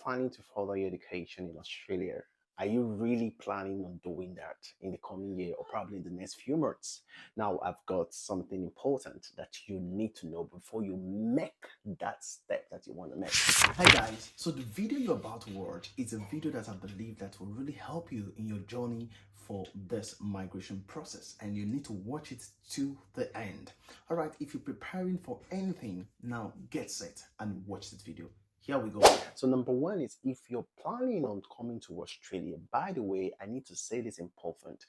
planning to further your education in Australia? Are you really planning on doing that in the coming year or probably in the next few months? Now, I've got something important that you need to know before you make that step that you want to make. Hi guys, so the video you're about to watch is a video that I believe that will really help you in your journey for this migration process, and you need to watch it to the end. All right, if you're preparing for anything, now get set and watch this video. Here we go. So number one is, if you're planning on coming to Australia, by the way, I need to say this important.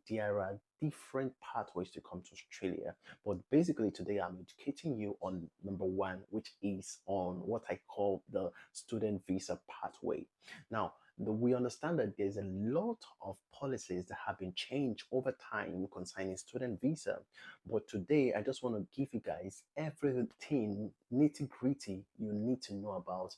There are different pathways to come to Australia, but basically today I'm educating you on number one, which is on what I call the student visa pathway. Now, we understand that there's a lot of policies that have been changed over time concerning student visa, but today I just want to give you guys everything nitty gritty you need to know about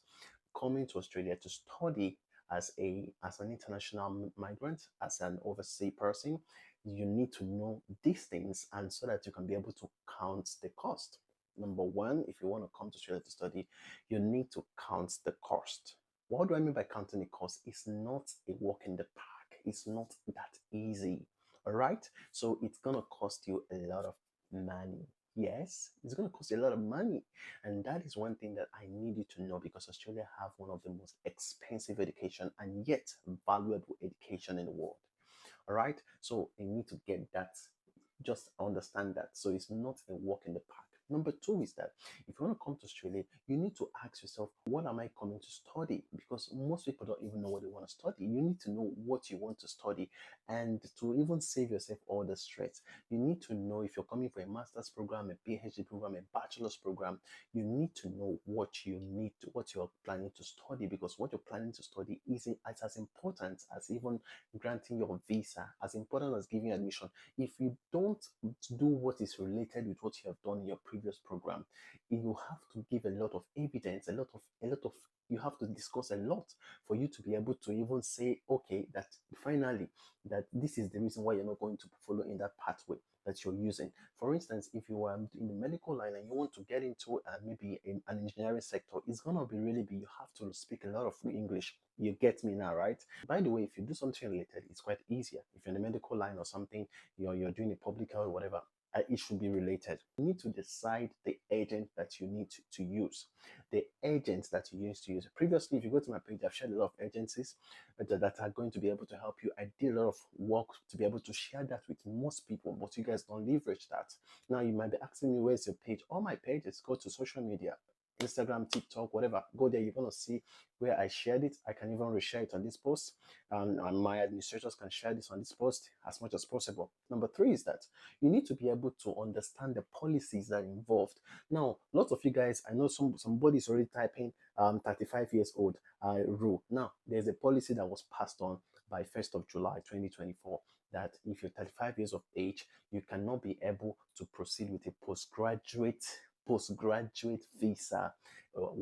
coming to Australia to study as an international migrant, as an overseas person. You need to know these things, and so that you can be able to count the cost. Number one, if you want to come to Australia to study, you need to count the cost. What do I mean by counting the cost? It's not a walk in the park. It's not that easy. All right. So it's gonna cost you a lot of money. Yes, it's gonna cost you a lot of money, and that is one thing that I need you to know, because Australia have one of the most expensive education and yet valuable education in the world. All right. So you need to get that, just understand that. So it's not a walk in the park. Number two is that if you want to come to Australia, you need to ask yourself, what am I coming to study? Because most people don't even know what they want to study. You need to know what you want to study, and to even save yourself all the stress, you need to know if you're coming for a master's program, a PhD program, a bachelor's program. You need to know what you're planning to study, because what you're planning to study is as important as even granting your visa, as important as giving admission. If you don't do what is related with what you have done in your previous program, you have to give a lot of evidence, a lot of you have to discuss a lot for you to be able to even say, okay, that finally that this is the reason why you're not going to follow in that pathway that you're using. For instance, if you are in the medical line and you want to get into maybe in an engineering sector, it's gonna be really big. You have to speak a lot of English. You get me now, right? By the way, if you do something related, it's quite easier. If you're in the medical line or something, you're doing a public health or whatever, it should be related. You need to decide the agent that you need to use. The agents that you used to use. Previously, if you go to my page, I've shared a lot of agencies that are going to be able to help you. I did a lot of work to be able to share that with most people, but you guys don't leverage that. Now, you might be asking me, where's your page? All my pages go to social media. Instagram, TikTok, whatever. Go there, you're gonna see where I shared it. I can even reshare it on this post, and my administrators can share this on this post as much as possible. Number three is that you need to be able to understand the policies that are involved. Now, lots of you guys, I know somebody's already typing 35 years old rule. Now, there's a policy that was passed on by 1st of July 2024, that if you're 35 years of age, you cannot be able to proceed with a postgraduate visa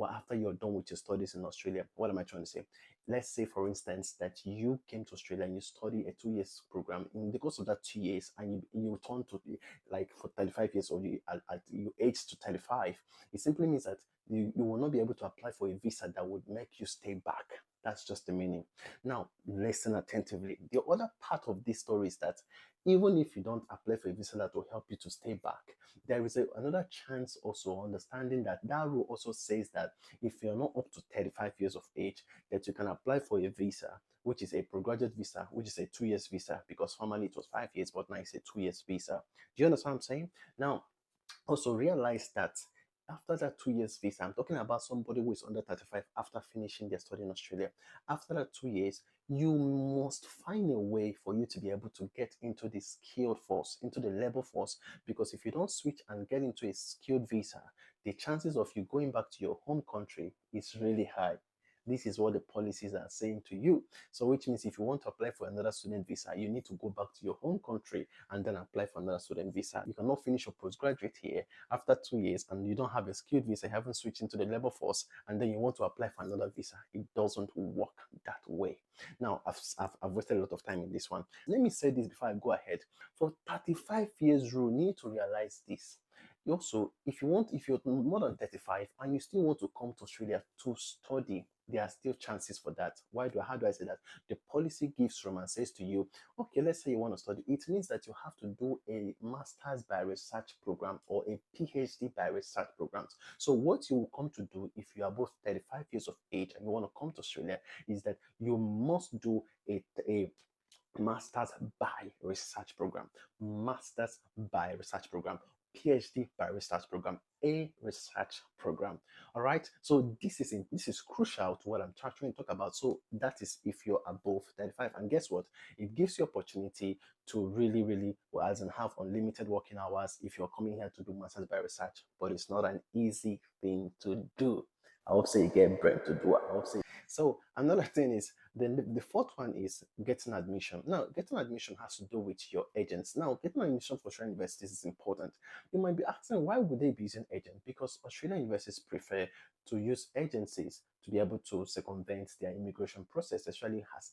after you're done with your studies in Australia. What am I trying to say? Let's say, for instance, that you came to Australia and you study a 2 years program. In the course of that 2 years, and you turn to like for 35 years old, at you age to 35, it simply means that you will not be able to apply for a visa that would make you stay back. That's just the meaning. Now, listen attentively. The other part of this story is that even if you don't apply for a visa that will help you to stay back, there is another chance also, understanding that that rule also says that if you're not up to 35 years of age, that you can apply for a visa, which is a postgraduate visa, which is a 2 years visa, because formerly it was 5 years, but now it's a 2 years visa. Do you understand what I'm saying? Now, also realize that after that 2 years visa, I'm talking about somebody who is under 35 after finishing their study in Australia. After that 2 years, you must find a way for you to be able to get into the skilled force, into the labor force, because if you don't switch and get into a skilled visa, the chances of you going back to your home country is really high. This is what the policies are saying to you. So, which means if you want to apply for another student visa, you need to go back to your home country and then apply for another student visa. You cannot finish your postgraduate here after 2 years and you don't have a skilled visa, you haven't switched into the labor force, and then you want to apply for another visa. It doesn't work that way. Now, I've wasted a lot of time in this one. Let me say this before I go ahead. For 35 years rule, you need to realize this. Also, if you're more than 35 and you still want to come to Australia to study, there are still chances for that. How do I say that? The policy gives room and says to you, okay, let's say you want to study. It means that you have to do a master's by research program or a PhD by research programs. So what you will come to do if you are both 35 years of age and you want to come to Australia is that you must do a Masters by research program, Masters by research program, PhD by research program, a research program. All right. So this is crucial to what I'm trying to talk about. So that is if you're above 35. And guess what? It gives you opportunity to really, really, well, as in have unlimited working hours if you're coming here to do masters by research. But it's not an easy thing to do. I hope so you get bread to do. I hope so. So another thing is then the fourth one is getting admission. Now, getting admission has to do with your agents. Now, getting admission for Australian universities is important. You might be asking why would they be using agents? Because Australian universities prefer to use agencies to be able to circumvent their immigration process, especially it has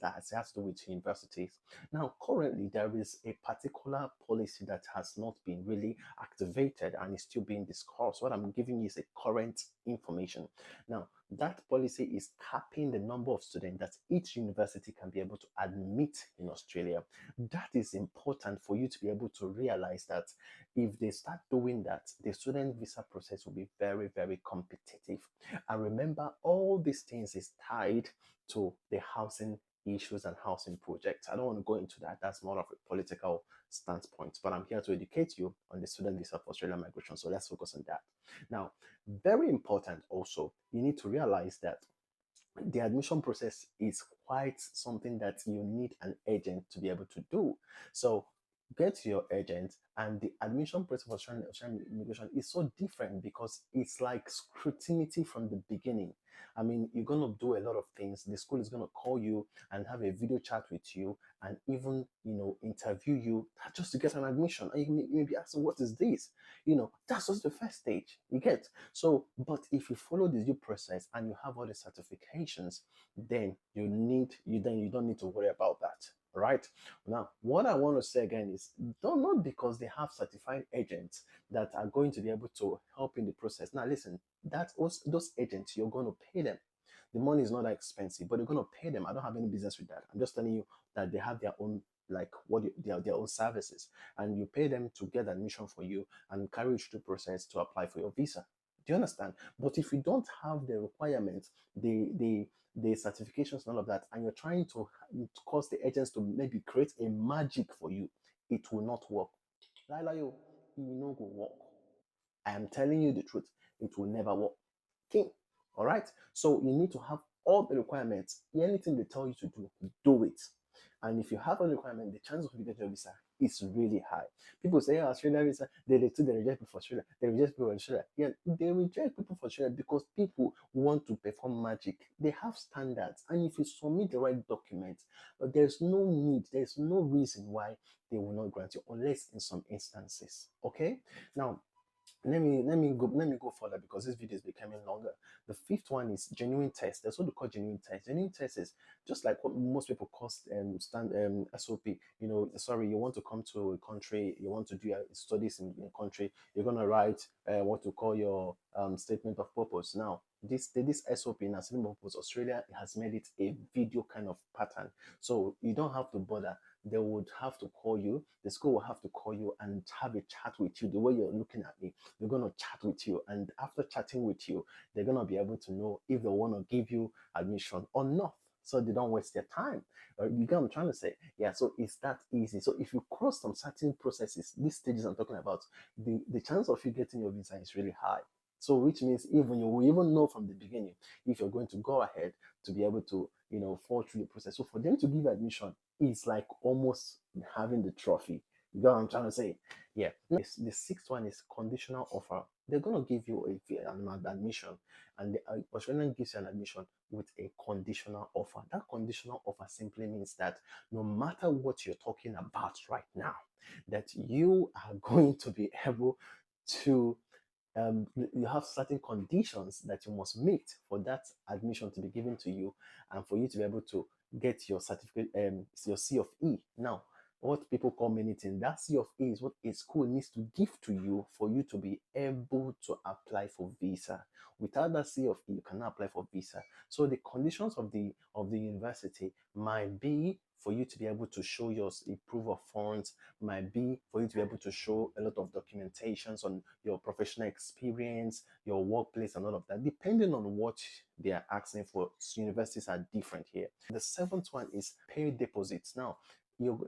to do with universities. Now, currently there is a particular policy that has not been really activated and is still being discussed. What I'm giving you is a current information. Now, that policy is capping the number of students that each university can be able to admit in Australia. That is important for you to be able to realize that if they start doing that, the student visa process will be very, very competitive. And remember, all these things is tied to the housing issues and housing projects. I don't want to go into that. That's more of a political standpoint, but I'm here to educate you on the student visa for Australian migration. So let's focus on that. Now, very important also, you need to realize that the admission process is quite something that you need an agent to be able to do. So get to your agent, and the admission process for Australian immigration is so different because it's like scrutiny from the beginning. I mean, you're going to do a lot of things. The school is going to call you and have a video chat with you and even, interview you just to get an admission. And you may be asking, what is this? That's just the first stage. You get. So, but if you follow the due process and you have all the certifications, then you don't need to worry about that. Right now, what I want to say again is, don't not because they have certified agents that are going to be able to help in the process. Now, listen, those agents, you're going to pay them. The money is not that expensive, but you're going to pay them. I don't have any business with that. I'm just telling you that they have their own, like their own services, and you pay them to get admission for you and carry you through the process to apply for your visa. Do you understand? But if you don't have the requirements, the certifications and all of that, and you're trying to cause the agents to maybe create a magic for you, it will not work. Lila, you know go work. I am telling you the truth. It will never work. Okay. All right. So you need to have all the requirements. Anything they tell you to do it. And if you have a requirement, the chance of you getting a visa is really high. People say, oh, Australia visa, they reject people for Australia. They reject people for Australia. Yeah, they reject people for Australia because people want to perform magic. They have standards. And if you submit the right documents, there's no need, there's no reason why they will not grant you, unless in some instances. Okay? Now, let me go further because this video is becoming longer. The fifth one is genuine test. That's what they call genuine test. Genuine test is just like what most people call stand SOP. Sorry, you want to come to a country, you want to do your studies in a country, you're gonna write what to call your statement of purpose. Now, this SOP in a statement of purpose, Australia has made it a video kind of pattern, so you don't have to bother. They would have to call you. The school will have to call you and have a chat with you. The way you're looking at me, they're going to chat with you, and after chatting with you, they're going to be able to know if they want to give you admission or not, so they don't waste their time. You get what I'm trying to say? Yeah, so it's that easy. So if you cross some certain processes, these stages I'm talking about, the chance of you getting your visa is really high. So which means even you will even know from the beginning if you're going to go ahead to be able to fall through the process. So for them to give admission, it's like almost having the trophy. You know what I'm trying to say? Yeah. The sixth one is conditional offer. They're gonna give you an admission, and the Australian gives you an admission with a conditional offer. That conditional offer simply means that no matter what you're talking about right now, that you are going to be able to you have certain conditions that you must meet for that admission to be given to you and for you to be able to get your certificate, your C of E. Now, what people call many things. That C of A is what a school needs to give to you for you to be able to apply for visa. Without that C of A, you cannot apply for visa. So the conditions of the university might be for you to be able to show your proof of funds, might be for you to be able to show a lot of documentations on your professional experience, your workplace, and all of that, depending on what they are asking for. Universities are different here. The seventh one is pay deposits. Now,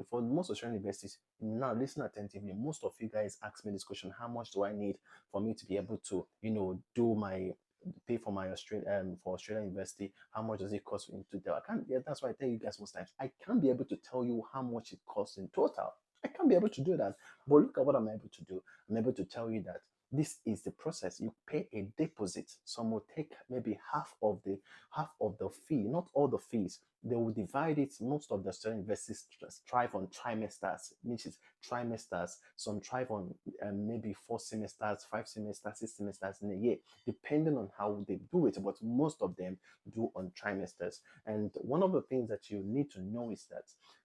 for most Australian universities, now listen attentively. Most of you guys ask me this question: how much do I need for me to be able to, do my pay for my Australian university? How much does it cost me to do? I can't. Yeah, that's why I tell you guys most times I can't be able to tell you how much it costs in total. I can't be able to do that. But look at what I'm able to do. I'm able to tell you that this is the process. You pay a deposit. Some will take maybe half of the fee, not all the fees. They will divide it. Most of the student universities thrive on trimesters, which is trimesters. Some thrive on maybe 4 semesters, 5 semesters, 6 semesters in a year, depending on how they do it. But most of them do on trimesters. And one of the things that you need to know is that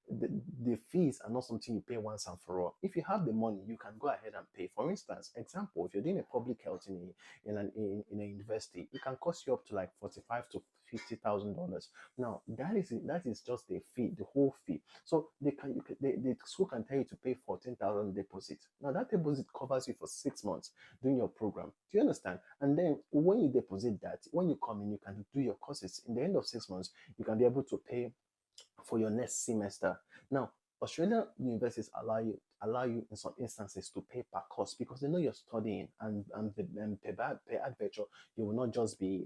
the, the fees are not something you pay once and for all. If you have the money, you can go ahead and pay. For instance, example, if you're doing a public health in a university, it can cost you up to like 45 to $50,000. Now that is just the fee, the whole fee. So the school can tell you to pay 14,000 deposit. Now that deposit covers you for 6 months doing your program. Do you understand? And then when you deposit that, when you come in, you can do your courses. In the end of 6 months, you can be able to pay for your next semester. Now, Australian universities allow you in some instances to pay per course because they know you're studying, and per adventure, you will not just be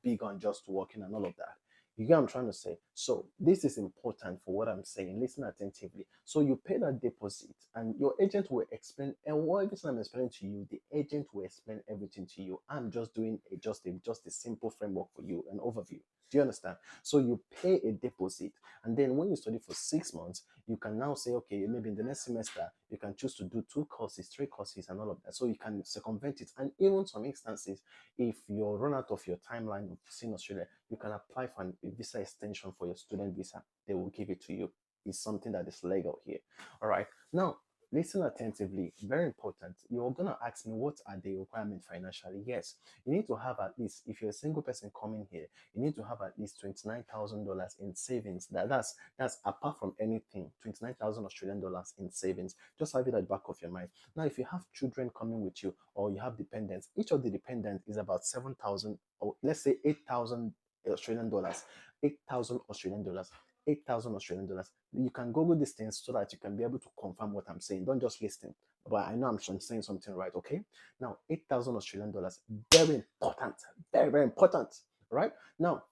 big on just working and all of that. You get what I'm trying to say? So this is important for what I'm saying. Listen attentively. So you pay that deposit, and your agent will explain. And what everything I'm explaining to you, the agent will explain everything to you. I'm just doing just a simple framework for you, an overview. Do you understand? So you pay a deposit, and then when you study for 6 months, you can now say, okay, maybe in the next semester, you can choose to do 2 courses, 3 courses, and all of that. So you can circumvent it. And even some instances, if you're run out of your timeline of seeing Australia, you can apply for a visa extension for your student visa. They will give it to you. It's something that is legal here. All right. Now, listen attentively. Very important. You're gonna ask me what are the requirements financially. Yes, you need to have at least, if you're a single person coming here, you need to have at least $29,000 in savings. That's apart from anything, 29,000 Australian dollars in savings. Just have it at the back of your mind. Now, if you have children coming with you or you have dependents, each of the dependents is about 7,000, or let's say 8,000 Australian dollars, 8,000 Australian dollars. 8,000 Australian dollars. You can Google these things so that you can be able to confirm what I'm saying. Don't just listen. But I know I'm saying something right, okay? Now, 8,000 Australian dollars. Very important. Very, very important. Right? Now,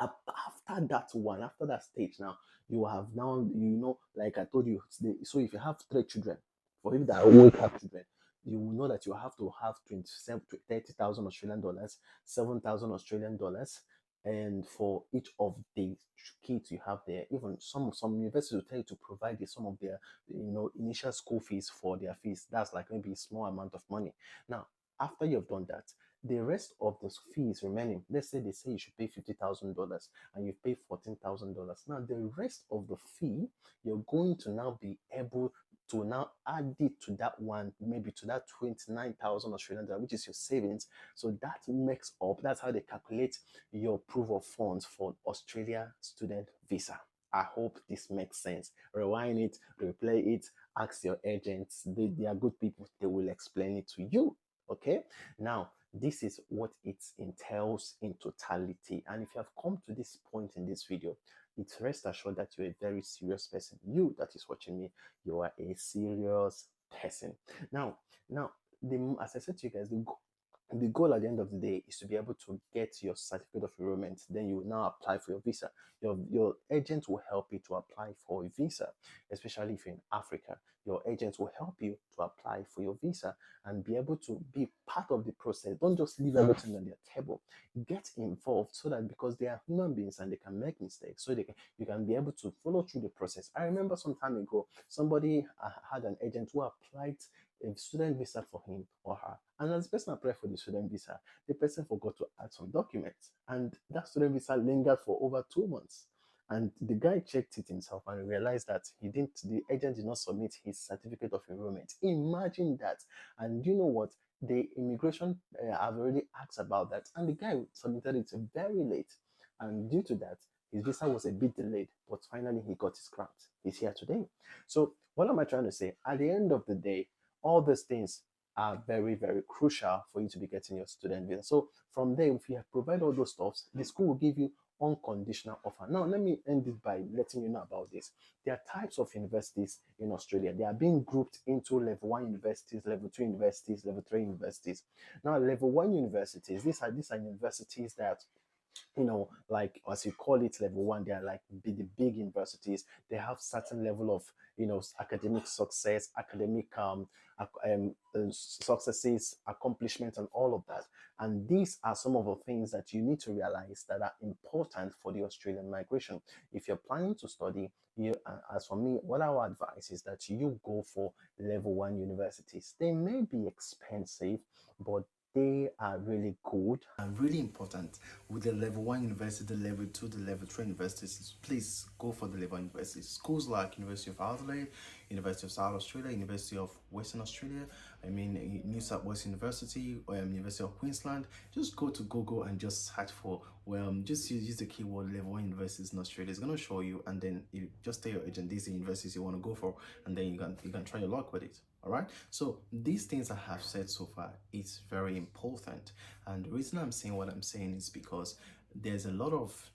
after that one, after that stage, now you have now, like I told you, so if you have 3 children, for you that won't have children, you will know that you have to have 27 to 30,000 Australian dollars, 7,000 Australian dollars, and for each of the kids you have there. Even some universities will tell you to provide some of their initial school fees for their fees. That's like maybe a small amount of money. Now, after you've done that, the rest of the fees remaining, let's say they say you should pay $50,000 and you pay $14,000. Now, the rest of the fee, you're going to now be able to now add it to that one, maybe to that 29,000 Australian dollars, which is your savings. So that makes up, that's how they calculate your proof of funds for Australia student visa. I hope this makes sense. Rewind it, replay it, ask your agents. They are good people. They will explain it to you. Okay. Now, this is what it entails in totality. And if you have come to this point in this video, it's rest assured that you're a very serious person. You that is watching me, you are a serious person. Now, as I said to you guys, the goal at the end of the day is to be able to get your certificate of enrollment. Then you will now apply for your visa. Your agent will help you to apply for a visa, especially if you're in Africa. Your agent will help you to apply for your visa and be able to be part of the process. Don't just leave everything on their table. Get involved so that, because they are human beings and they can make mistakes, so you can be able to follow through the process. I remember some time ago, somebody had an agent who applied a student visa for him or her. And as the person applied for the student visa, the person forgot to add some documents. And that student visa lingered for over 2 months. And the guy checked it himself and realized that the agent did not submit his certificate of enrollment. Imagine that. And you know what? The immigration have already asked about that, and the guy submitted it very late. And due to that, his visa was a bit delayed, but finally he got his grant. He's here today. So, what am I trying to say? At the end of the day, all these things are very, very crucial for you to be getting your student visa. So, from there, if you have provided all those stuffs, the school will give you unconditional offer. Now, let me end it by letting you know about this. There are types of universities in Australia. They are being grouped into level 1 universities, level 2 universities, level 3 universities. Now, level 1 universities, these are universities that, like as you call it, level 1, they are like the big universities. They have certain level of, academic success, academic successes, accomplishments, and all of that. And these are some of the things that you need to realize that are important for the Australian migration. If you're planning to study, as for me, what I would advise is that you go for level 1 universities. They may be expensive, but they are really good and really important. With the level 1 university, the level 2, the level 3 universities, please go for the level 1 universities. Schools like University of Adelaide, University of South Australia, University of Western Australia, New South Wales University, University of Queensland. Just go to Google and just search for, just use the keyword level 1 universities in Australia. It's going to show you, and then you just tell your agent these are the universities you want to go for, and then you can try your luck with it. All right, so these things I have said so far is very important, and the reason I'm saying what I'm saying is because there's a lot of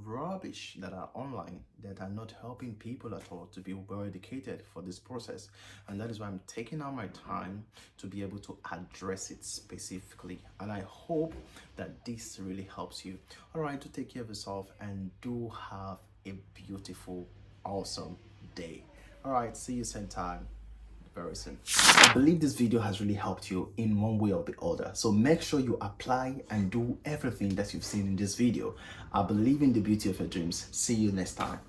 rubbish that are online that are not helping people at all to be well educated for this process, and that is why I'm taking out my time to be able to address it specifically, and I hope that this really helps you. All right, do take care of yourself and do have a beautiful, awesome day. All right, see you same time very soon. I believe this video has really helped you in one way or the other. So make sure you apply and do everything that you've seen in this video. I believe in the beauty of your dreams. See you next time.